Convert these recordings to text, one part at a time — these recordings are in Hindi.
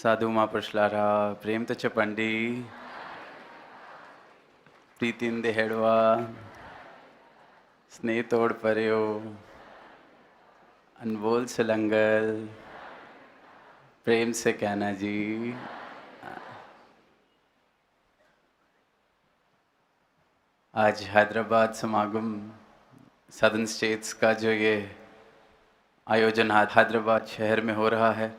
साधु महापुरुषलारा प्रेम तो पंडी प्रीतिंदे हेड़वा स्नेह तोड़ पर्यो अनमोल सलंगल प्रेम से कहना जी। आज हैदराबाद समागम सदर्न स्टेट्स का जो ये आयोजन हैदराबाद शहर में हो रहा है,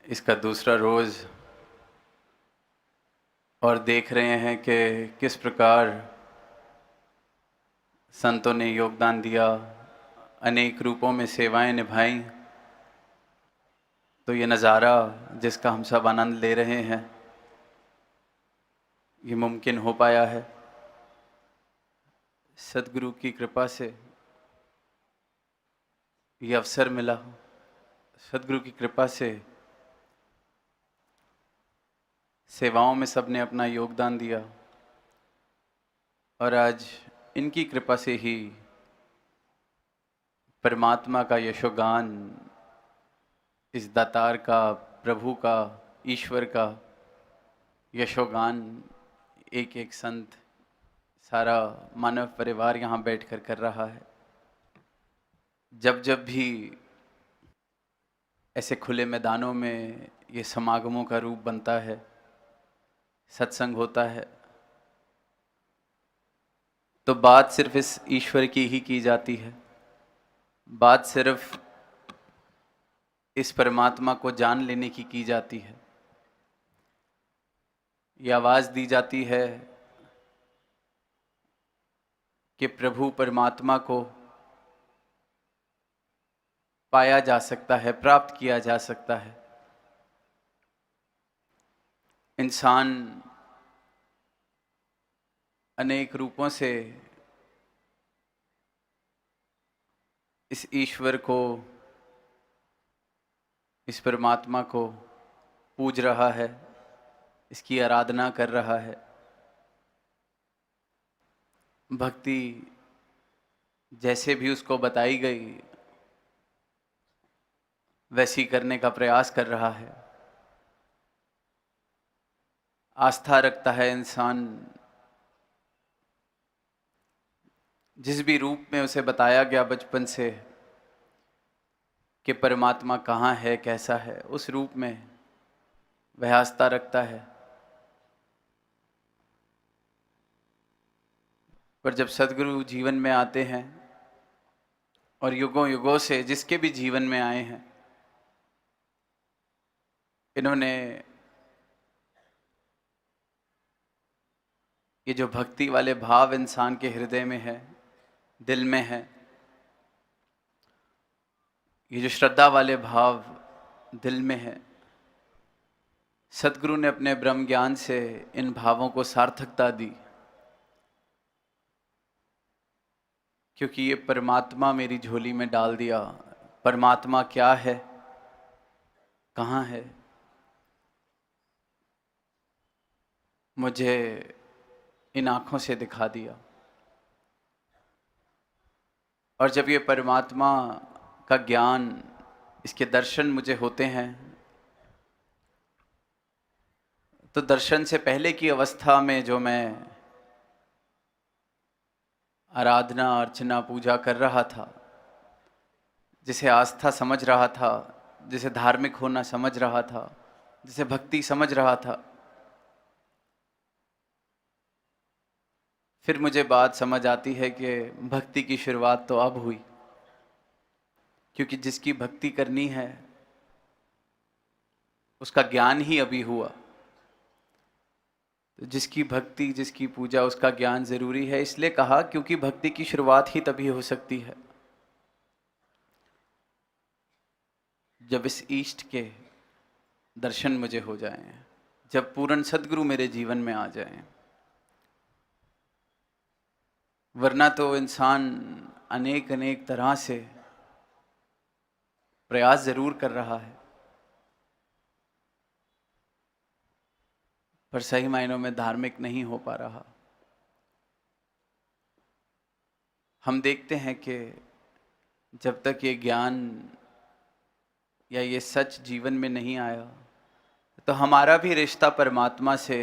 इसका दूसरा रोज़, और देख रहे हैं कि किस प्रकार संतों ने योगदान दिया, अनेक रूपों में सेवाएं निभाई। तो ये नज़ारा जिसका हम सब आनंद ले रहे हैं, ये मुमकिन हो पाया है सदगुरु की कृपा से। ये अवसर मिला सदगुरु की कृपा से। सेवाओं में सबने अपना योगदान दिया और आज इनकी कृपा से ही परमात्मा का यशोगान, इस दातार का, प्रभु का, ईश्वर का यशोगान एक एक संत, सारा मानव परिवार यहाँ बैठकर कर रहा है। जब जब भी ऐसे खुले मैदानों में ये समागमों का रूप बनता है, सत्संग होता है, तो बात सिर्फ इस ईश्वर की ही की जाती है। बात सिर्फ इस परमात्मा को जान लेने की जाती है। ये आवाज़ दी जाती है कि प्रभु परमात्मा को पाया जा सकता है, प्राप्त किया जा सकता है। इंसान अनेक रूपों से इस ईश्वर को, इस परमात्मा को पूज रहा है, इसकी आराधना कर रहा है। भक्ति जैसे भी उसको बताई गई वैसी करने का प्रयास कर रहा है। आस्था रखता है इंसान, जिस भी रूप में उसे बताया गया बचपन से कि परमात्मा कहाँ है, कैसा है, उस रूप में वह आस्था रखता है। पर जब सद्गुरु जीवन में आते हैं, और युगों युगों से जिसके भी जीवन में आए हैं, इन्होंने ये जो भक्ति वाले भाव इंसान के हृदय में है, दिल में है, ये जो श्रद्धा वाले भाव दिल में है, सद्गुरु ने अपने ब्रह्म ज्ञान से इन भावों को सार्थकता दी। क्योंकि ये परमात्मा मेरी झोली में डाल दिया। परमात्मा क्या है, कहाँ है, मुझे इन आँखों से दिखा दिया। और जब ये परमात्मा का ज्ञान, इसके दर्शन मुझे होते हैं, तो दर्शन से पहले की अवस्था में जो मैं आराधना, अर्चना, पूजा कर रहा था, जिसे आस्था समझ रहा था, जिसे धार्मिक होना समझ रहा था, जिसे भक्ति समझ रहा था, फिर मुझे बात समझ आती है कि भक्ति की शुरुआत तो अब हुई। क्योंकि जिसकी भक्ति करनी है उसका ज्ञान ही अभी हुआ। तो जिसकी भक्ति, जिसकी पूजा, उसका ज्ञान जरूरी है। इसलिए कहा क्योंकि भक्ति की शुरुआत ही तभी हो सकती है जब इस ईष्ट के दर्शन मुझे हो जाएं, जब पूर्ण सद्गुरु मेरे जीवन में आ जाएं। वरना तो इंसान अनेक अनेक तरह से प्रयास जरूर कर रहा है, पर सही मायनों में धार्मिक नहीं हो पा रहा। हम देखते हैं कि जब तक ये ज्ञान या ये सच जीवन में नहीं आया, तो हमारा भी रिश्ता परमात्मा से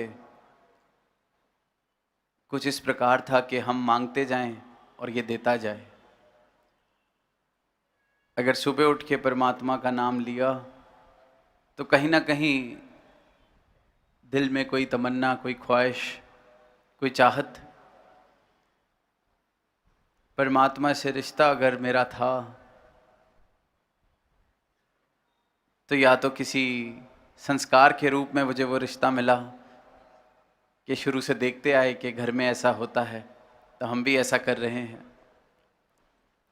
कुछ इस प्रकार था कि हम मांगते जाएं और ये देता जाए। अगर सुबह उठ के परमात्मा का नाम लिया तो कहीं ना कहीं दिल में कोई तमन्ना, कोई ख्वाहिश, कोई चाहत, परमात्मा से रिश्ता अगर मेरा था तो या तो किसी संस्कार के रूप में मुझे वो रिश्ता मिला कि शुरू से देखते आए कि घर में ऐसा होता है तो हम भी ऐसा कर रहे हैं।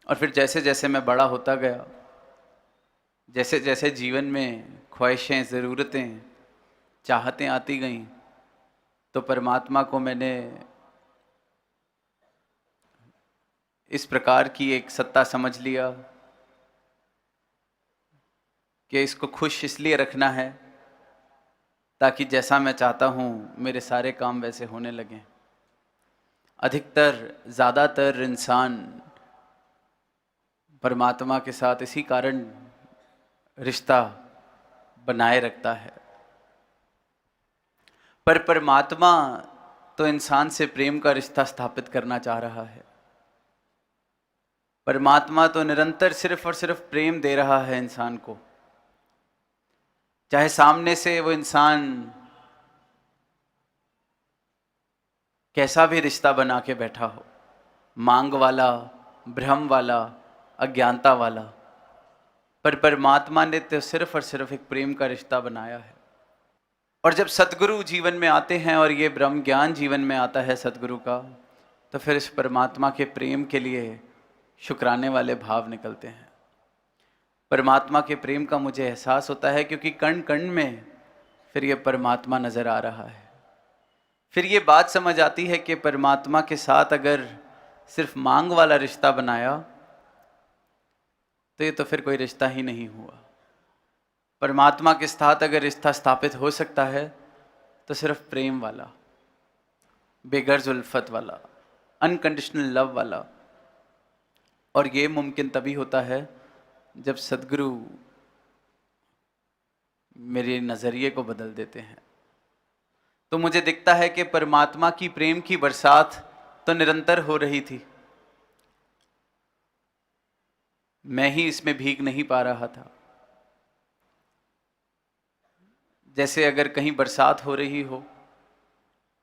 और फिर जैसे जैसे मैं बड़ा होता गया, जैसे जैसे जीवन में ख्वाहिशें, ज़रूरतें, चाहतें आती गईं, तो परमात्मा को मैंने इस प्रकार की एक सत्ता समझ लिया कि इसको खुश इसलिए रखना है ताकि जैसा मैं चाहता हूँ मेरे सारे काम वैसे होने लगें। अधिकतर, ज़्यादातर इंसान परमात्मा के साथ इसी कारण रिश्ता बनाए रखता है। पर परमात्मा तो इंसान से प्रेम का रिश्ता स्थापित करना चाह रहा है। परमात्मा तो निरंतर सिर्फ और सिर्फ प्रेम दे रहा है इंसान को। चाहे सामने से वो इंसान कैसा भी रिश्ता बना के बैठा हो, मांग वाला, भ्रम वाला, अज्ञानता वाला, पर परमात्मा ने तो सिर्फ और सिर्फ एक प्रेम का रिश्ता बनाया है। और जब सतगुरु जीवन में आते हैं और ये ब्रह्म ज्ञान जीवन में आता है सतगुरु का, तो फिर इस परमात्मा के प्रेम के लिए शुक्राने वाले भाव निकलते हैं। परमात्मा के प्रेम का मुझे एहसास होता है क्योंकि कण कण में फिर ये परमात्मा नज़र आ रहा है। फिर ये बात समझ आती है कि परमात्मा के साथ अगर सिर्फ मांग वाला रिश्ता बनाया तो ये तो फिर कोई रिश्ता ही नहीं हुआ। परमात्मा के साथ अगर रिश्ता स्थापित हो सकता है तो सिर्फ प्रेम वाला, बेगर्ज उल्फत वाला, अनकंडीशनल लव वाला। और ये मुमकिन तभी होता है जब सद्गुरु मेरे नज़रिए को बदल देते हैं। तो मुझे दिखता है कि परमात्मा की प्रेम की बरसात तो निरंतर हो रही थी, मैं ही इसमें भीग नहीं पा रहा था। जैसे अगर कहीं बरसात हो रही हो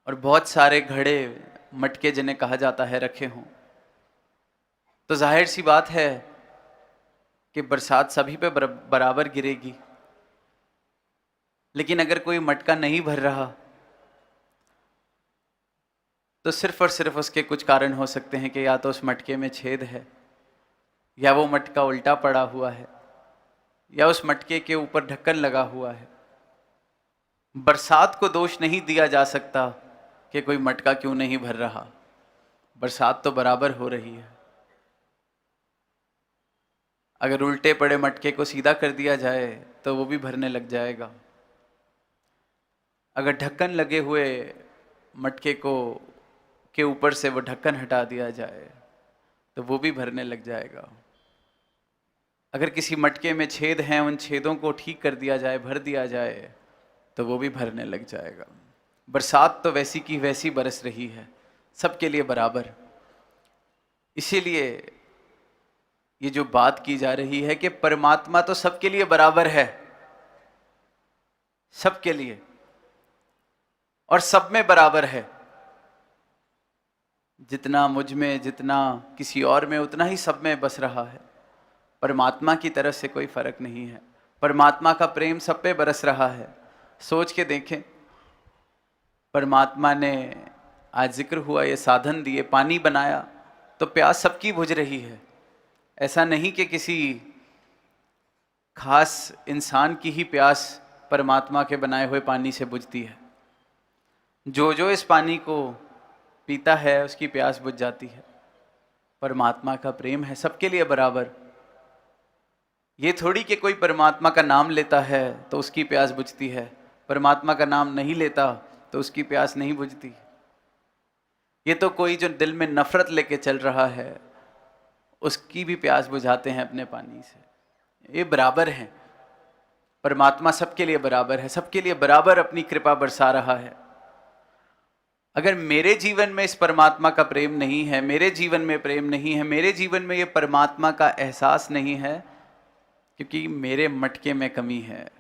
और बहुत सारे घड़े, मटके जिन्हें कहा जाता है, रखे हों, तो जाहिर सी बात है कि बरसात सभी पे बराबर गिरेगी। लेकिन अगर कोई मटका नहीं भर रहा तो सिर्फ और सिर्फ उसके कुछ कारण हो सकते हैं कि या तो उस मटके में छेद है, या वो मटका उल्टा पड़ा हुआ है, या उस मटके के ऊपर ढक्कन लगा हुआ है। बरसात को दोष नहीं दिया जा सकता कि कोई मटका क्यों नहीं भर रहा, बरसात तो बराबर हो रही है। अगर उल्टे पड़े मटके को सीधा कर दिया जाए तो वो भी भरने लग जाएगा। अगर ढक्कन लगे हुए मटके को के ऊपर से वो ढक्कन हटा दिया जाए तो वो भी भरने लग जाएगा। अगर किसी मटके में छेद हैं, उन छेदों को ठीक कर दिया जाए, भर दिया जाए, तो वो भी भरने लग जाएगा। बरसात तो वैसी की वैसी बरस रही है, सबके लिए बराबर। इसीलिए ये जो बात की जा रही है कि परमात्मा तो सबके लिए बराबर है, सबके लिए, और सब में बराबर है। जितना मुझ में, जितना किसी और में, उतना ही सब में बस रहा है। परमात्मा की तरफ से कोई फर्क नहीं है। परमात्मा का प्रेम सब पे बरस रहा है। सोच के देखें, परमात्मा ने, आज जिक्र हुआ, ये साधन दिए, पानी बनाया, तो प्यास सबकी बुझ रही है। ऐसा नहीं कि किसी खास इंसान की ही प्यास परमात्मा के बनाए हुए पानी से बुझती है। जो जो इस पानी को पीता है उसकी प्यास बुझ जाती है। परमात्मा का प्रेम है सबके लिए बराबर। ये थोड़ी कि कोई परमात्मा का नाम लेता है तो उसकी प्यास बुझती है, परमात्मा का नाम नहीं लेता तो उसकी प्यास नहीं बुझती। ये तो कोई जो दिल में नफरत लेके चल रहा है उसकी भी प्यास बुझाते हैं अपने पानी से। ये बराबर हैं। परमात्मा सबके लिए बराबर है, सबके लिए बराबर अपनी कृपा बरसा रहा है। अगर मेरे जीवन में इस परमात्मा का प्रेम नहीं है, मेरे जीवन में प्रेम नहीं है, मेरे जीवन में ये परमात्मा का एहसास नहीं है, क्योंकि मेरे मटके में कमी है,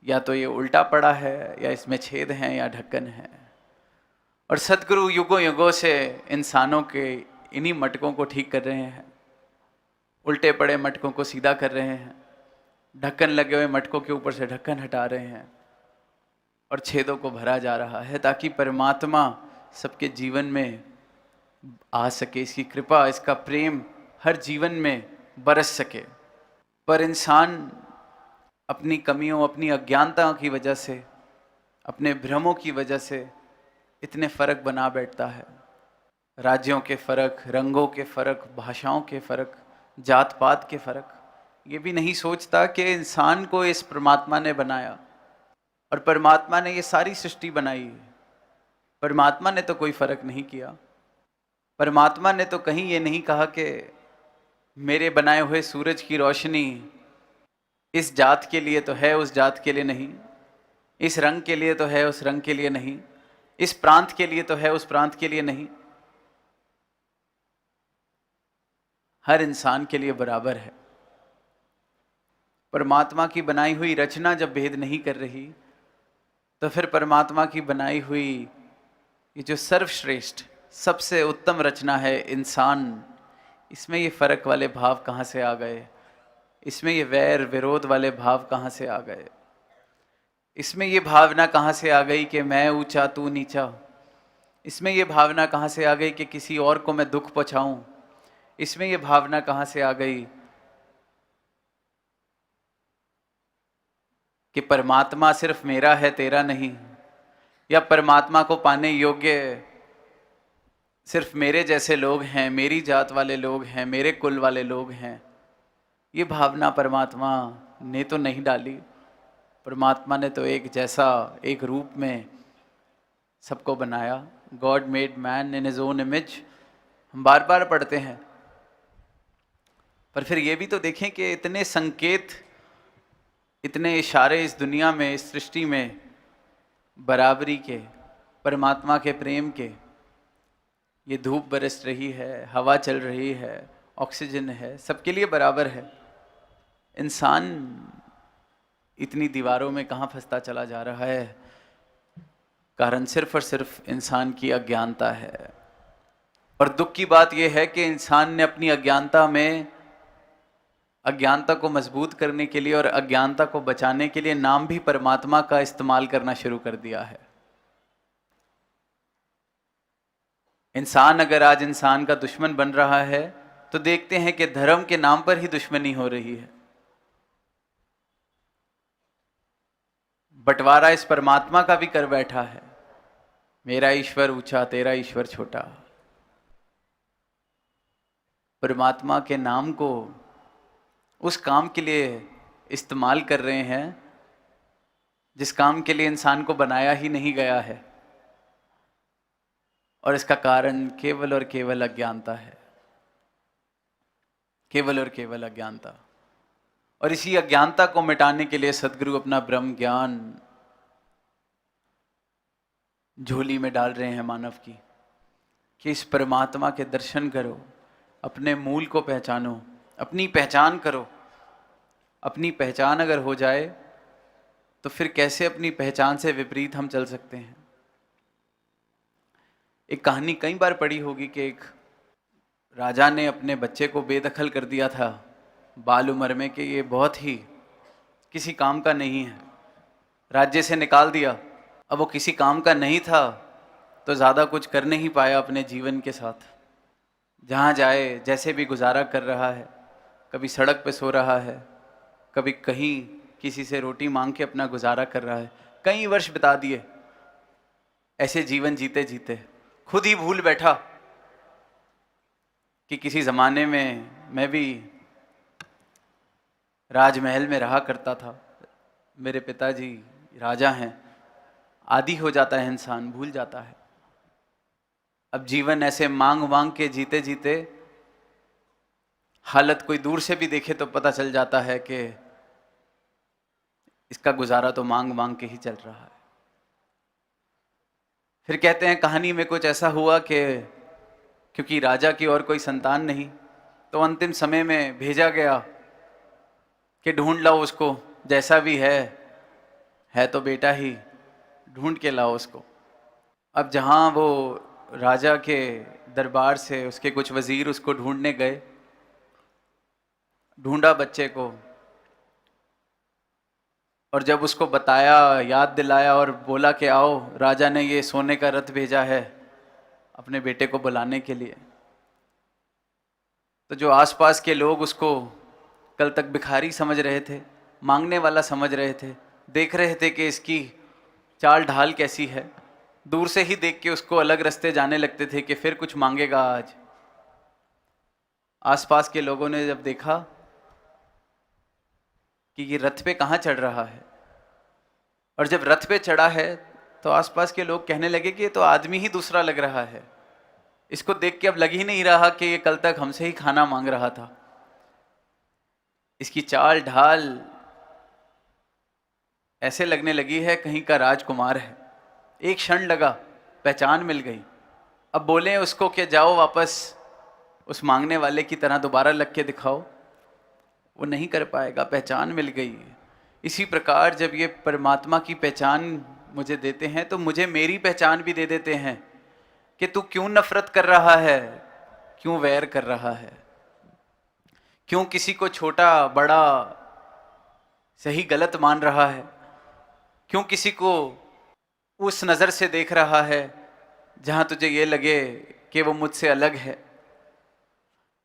या तो ये उल्टा पड़ा है, या इसमें छेद हैं, या ढक्कन है। और सदगुरु युगों युगों से इंसानों के इन्हीं मटकों को ठीक कर रहे हैं, उल्टे पड़े मटकों को सीधा कर रहे हैं, ढक्कन लगे हुए मटकों के ऊपर से ढक्कन हटा रहे हैं, और छेदों को भरा जा रहा है, ताकि परमात्मा सबके जीवन में आ सके, इसकी कृपा, इसका प्रेम हर जीवन में बरस सके। पर इंसान अपनी कमियों, अपनी अज्ञानता की वजह से, अपने भ्रमों की वजह से इतने फर्क बना बैठता है। राज्यों के फर्क, रंगों के फर्क, भाषाओं के फर्क, जात पात के फर्क, ये भी नहीं सोचता कि इंसान को इस परमात्मा ने बनाया, और परमात्मा ने ये सारी सृष्टि बनाई। परमात्मा ने तो कोई फर्क नहीं किया। परमात्मा ने तो कहीं ये नहीं कहा कि मेरे बनाए हुए सूरज की रोशनी इस जात के लिए तो है, उस जात के लिए नहीं, इस रंग के लिए तो है, उस रंग के लिए नहीं, इस प्रांत के लिए तो है, उस प्रांत के लिए नहीं। हर इंसान के लिए बराबर है। परमात्मा की बनाई हुई रचना जब भेद नहीं कर रही, तो फिर परमात्मा की बनाई हुई ये जो सर्वश्रेष्ठ, सबसे उत्तम रचना है इंसान, इसमें ये फर्क वाले भाव कहाँ से आ गए? इसमें ये वैर विरोध वाले भाव कहाँ से आ गए? इसमें ये भावना कहाँ से आ गई कि मैं ऊंचा तू नीचा? इसमें ये भावना कहाँ से आ गई कि किसी और को मैं दुख पहुंचाऊं? इसमें ये भावना कहाँ से आ गई कि परमात्मा सिर्फ मेरा है, तेरा नहीं, या परमात्मा को पाने योग्य सिर्फ मेरे जैसे लोग हैं, मेरी जात वाले लोग हैं, मेरे कुल वाले लोग हैं? ये भावना परमात्मा ने तो नहीं डाली। परमात्मा ने तो एक जैसा, एक रूप में सबको बनाया। God made man in his own image, हम बार बार पढ़ते हैं। पर फिर ये भी तो देखें कि इतने संकेत, इतने इशारे इस दुनिया में, इस सृष्टि में बराबरी के, परमात्मा के प्रेम के। ये धूप बरस रही है, हवा चल रही है, ऑक्सीजन है, सबके लिए बराबर है। इंसान इतनी दीवारों में कहाँ फंसता चला जा रहा है? कारण सिर्फ और सिर्फ इंसान की अज्ञानता है। और दुख की बात यह है कि इंसान ने अपनी अज्ञानता में, अज्ञानता को मजबूत करने के लिए और अज्ञानता को बचाने के लिए नाम भी परमात्मा का इस्तेमाल करना शुरू कर दिया है। इंसान अगर आज इंसान का दुश्मन बन रहा है, तो देखते हैं कि धर्म के नाम पर ही दुश्मनी हो रही है। बंटवारा इस परमात्मा का भी कर बैठा है, मेरा ईश्वर ऊंचा, तेरा ईश्वर छोटा। परमात्मा के नाम को उस काम के लिए इस्तेमाल कर रहे हैं जिस काम के लिए इंसान को बनाया ही नहीं गया है, और इसका कारण केवल और केवल अज्ञानता है, केवल और केवल अज्ञानता। और इसी अज्ञानता को मिटाने के लिए सदगुरु अपना ब्रह्म ज्ञान झोली में डाल रहे हैं मानव की, कि इस परमात्मा के दर्शन करो, अपने मूल को पहचानो, अपनी पहचान करो। अपनी पहचान अगर हो जाए तो फिर कैसे अपनी पहचान से विपरीत हम चल सकते हैं? एक कहानी कई बार पढ़ी होगी कि एक राजा ने अपने बच्चे को बेदखल कर दिया था बाल उम्र में, कि ये बहुत ही किसी काम का नहीं है, राज्य से निकाल दिया। अब वो किसी काम का नहीं था तो ज़्यादा कुछ कर नहीं पाया अपने जीवन के साथ। जहाँ जाए जैसे भी गुजारा कर रहा है, कभी सड़क पे सो रहा है, कभी कहीं किसी से रोटी मांग के अपना गुजारा कर रहा है। कई वर्ष बिता दिए ऐसे जीवन जीते जीते, खुद ही भूल बैठा कि किसी ज़माने में मैं भी राजमहल में रहा करता था, मेरे पिताजी राजा हैं। आदी हो जाता है इंसान, भूल जाता है। अब जीवन ऐसे मांग मांग के जीते जीते हालत कोई दूर से भी देखे तो पता चल जाता है कि इसका गुजारा तो मांग मांग के ही चल रहा है। फिर कहते हैं कहानी में कुछ ऐसा हुआ कि क्योंकि राजा की और कोई संतान नहीं, तो अंतिम समय में भेजा गया कि ढूंढ लाओ उसको, जैसा भी है तो बेटा ही, ढूंढ के लाओ उसको। अब जहाँ वो राजा के दरबार से उसके कुछ वजीर उसको ढूंढने गए, ढूंढा बच्चे को, और जब उसको बताया, याद दिलाया और बोला कि आओ, राजा ने ये सोने का रथ भेजा है अपने बेटे को बुलाने के लिए, तो जो आसपास के लोग उसको कल तक भिखारी समझ रहे थे, मांगने वाला समझ रहे थे, देख रहे थे कि इसकी चाल ढाल कैसी है, दूर से ही देख के उसको अलग रास्ते जाने लगते थे कि फिर कुछ मांगेगा आज। आसपास के लोगों ने जब देखा कि ये रथ पे कहाँ चढ़ रहा है, और जब रथ पे चढ़ा है तो आसपास के लोग कहने लगे कि ये तो आदमी ही दूसरा लग रहा है, इसको देख के अब लग ही नहीं रहा कि ये कल तक हमसे ही खाना मांग रहा था। इसकी चाल ढाल ऐसे लगने लगी है कहीं का राजकुमार है। एक क्षण लगा, पहचान मिल गई। अब बोले उसको कि जाओ वापस उस मांगने वाले की तरह दोबारा लग के दिखाओ, वो नहीं कर पाएगा, पहचान मिल गई। इसी प्रकार जब ये परमात्मा की पहचान मुझे देते हैं तो मुझे मेरी पहचान भी दे देते हैं कि तू क्यों नफरत कर रहा है, क्यों वैर कर रहा है, क्यों किसी को छोटा बड़ा सही गलत मान रहा है, क्यों किसी को उस नज़र से देख रहा है जहां तुझे ये लगे कि वो मुझसे अलग है,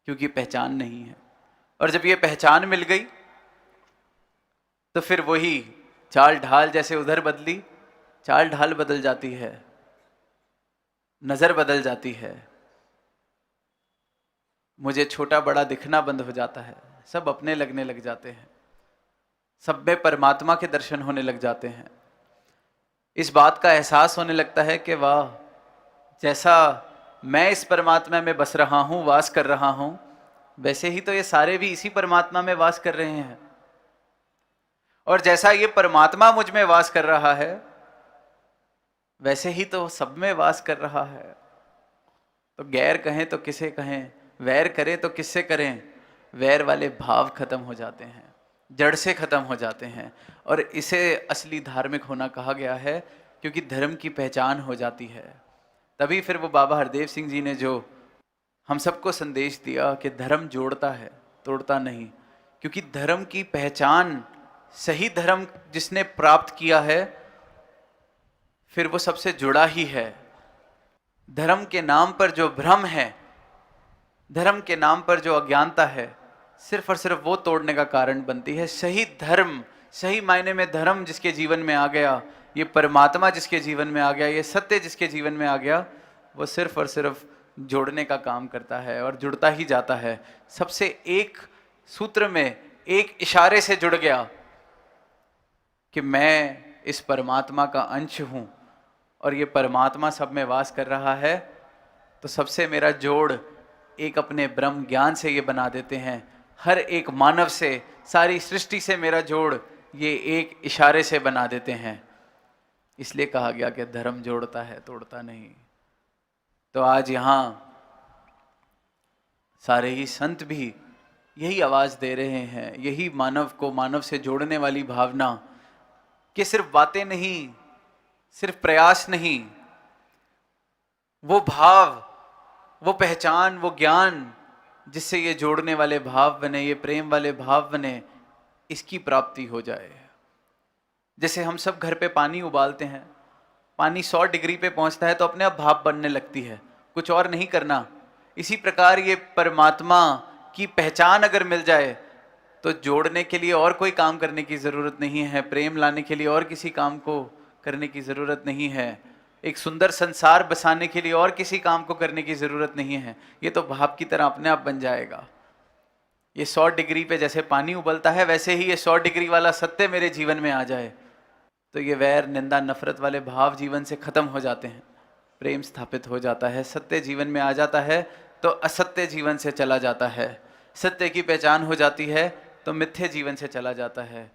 क्योंकि पहचान नहीं है। और जब ये पहचान मिल गई तो फिर वही चाल ढाल, जैसे उधर बदली, चाल ढाल बदल जाती है, नजर बदल जाती है, मुझे छोटा बड़ा दिखना बंद हो जाता है, सब अपने लगने लग जाते हैं, सब में परमात्मा के दर्शन होने लग जाते हैं। इस बात का एहसास होने लगता है कि वाह, जैसा मैं इस परमात्मा में बस रहा हूं, वास कर रहा हूं, वैसे ही तो ये सारे भी इसी परमात्मा में वास कर रहे हैं। और जैसा ये परमात्मा मुझ में वास कर रहा है, वैसे ही तो सब में वास कर रहा है। तो गैर कहें तो किसे कहें, वैर करें तो किससे करें, वैर वाले भाव खत्म हो जाते हैं, जड़ से खत्म हो जाते हैं। और इसे असली धार्मिक होना कहा गया है, क्योंकि धर्म की पहचान हो जाती है। तभी फिर वो बाबा हरदेव सिंह जी ने जो हम सबको संदेश दिया कि धर्म जोड़ता है, तोड़ता नहीं, क्योंकि धर्म की पहचान, सही धर्म जिसने प्राप्त किया है, फिर वो सबसे जुड़ा ही है। धर्म के नाम पर जो भ्रम है, धर्म के नाम पर जो अज्ञानता है, सिर्फ और सिर्फ वो तोड़ने का कारण बनती है। सही धर्म, सही मायने में धर्म जिसके जीवन में आ गया, ये परमात्मा जिसके जीवन में आ गया, ये सत्य जिसके जीवन में आ गया, वो सिर्फ और सिर्फ जोड़ने का काम करता है और जुड़ता ही जाता है। सबसे एक सूत्र में, एक इशारे से जुड़ गया कि मैं इस परमात्मा का अंश हूं और ये परमात्मा सब में वास कर रहा है, तो सबसे मेरा जोड़ एक अपने ब्रह्म ज्ञान से ये बना देते हैं। हर एक मानव से, सारी सृष्टि से मेरा जोड़ ये एक इशारे से बना देते हैं। इसलिए कहा गया कि धर्म जोड़ता है, तोड़ता नहीं। तो आज यहाँ सारे ही संत भी यही आवाज दे रहे हैं, यही मानव को मानव से जोड़ने वाली भावना, कि सिर्फ बातें नहीं, सिर्फ प्रयास नहीं, वो भाव, वो पहचान, वो ज्ञान जिससे ये जोड़ने वाले भाव बने, ये प्रेम वाले भाव बने, इसकी प्राप्ति हो जाए। जैसे हम सब घर पे पानी उबालते हैं, पानी 100 डिग्री पे पहुंचता है तो अपने आप भाप बनने लगती है, कुछ और नहीं करना। इसी प्रकार ये परमात्मा की पहचान अगर मिल जाए तो जोड़ने के लिए और कोई काम करने की जरूरत नहीं है, प्रेम लाने के लिए और किसी काम को करने की जरूरत नहीं है, एक सुंदर संसार बसाने के लिए और किसी काम को करने की जरूरत नहीं है। ये तो भाप की तरह अपने आप बन जाएगा। ये 100 डिग्री पे जैसे पानी उबलता है, वैसे ही ये 100 डिग्री वाला सत्य मेरे जीवन में आ जाए तो ये वैर, निंदा, नफरत वाले भाव जीवन से खत्म हो जाते हैं, प्रेम स्थापित हो जाता है, सत्य जीवन में आ जाता है तो असत्य जीवन से चला जाता है, सत्य की पहचान हो जाती है तो मिथ्ये जीवन से चला जाता है।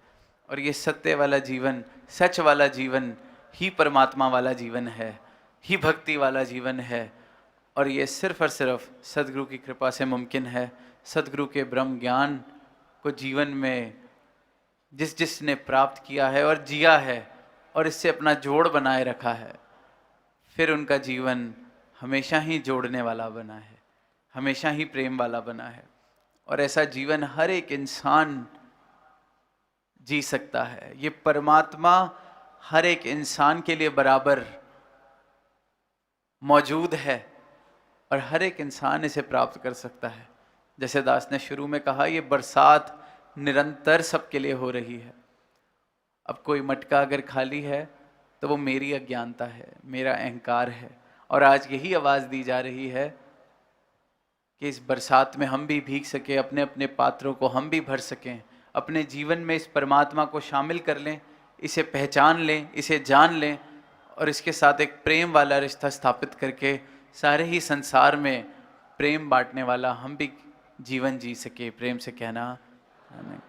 और ये सत्य वाला जीवन, सच वाला जीवन ही परमात्मा वाला जीवन है, ही भक्ति वाला जीवन है। और ये सिर्फ और सिर्फ सदगुरु की कृपा से मुमकिन है। सदगुरु के ब्रह्म ज्ञान को जीवन में जिसने प्राप्त किया है और जिया है और इससे अपना जोड़ बनाए रखा है, फिर उनका जीवन हमेशा ही जोड़ने वाला बना है, हमेशा ही प्रेम वाला बना है। और ऐसा जीवन हर एक इंसान जी सकता है। ये परमात्मा हर एक इंसान के लिए बराबर मौजूद है और हर एक इंसान इसे प्राप्त कर सकता है। जैसे दास ने शुरू में कहा, ये बरसात निरंतर सबके लिए हो रही है। अब कोई मटका अगर खाली है तो वो मेरी अज्ञानता है, मेरा अहंकार है। और आज यही आवाज़ दी जा रही है कि इस बरसात में हम भी भीग सकें, अपने अपने पात्रों को हम भी भर सकें, अपने जीवन में इस परमात्मा को शामिल कर लें, इसे पहचान लें, इसे जान लें और इसके साथ एक प्रेम वाला रिश्ता स्थापित करके सारे ही संसार में प्रेम बांटने वाला हम भी जीवन जी सके। प्रेम से कहना आमेन।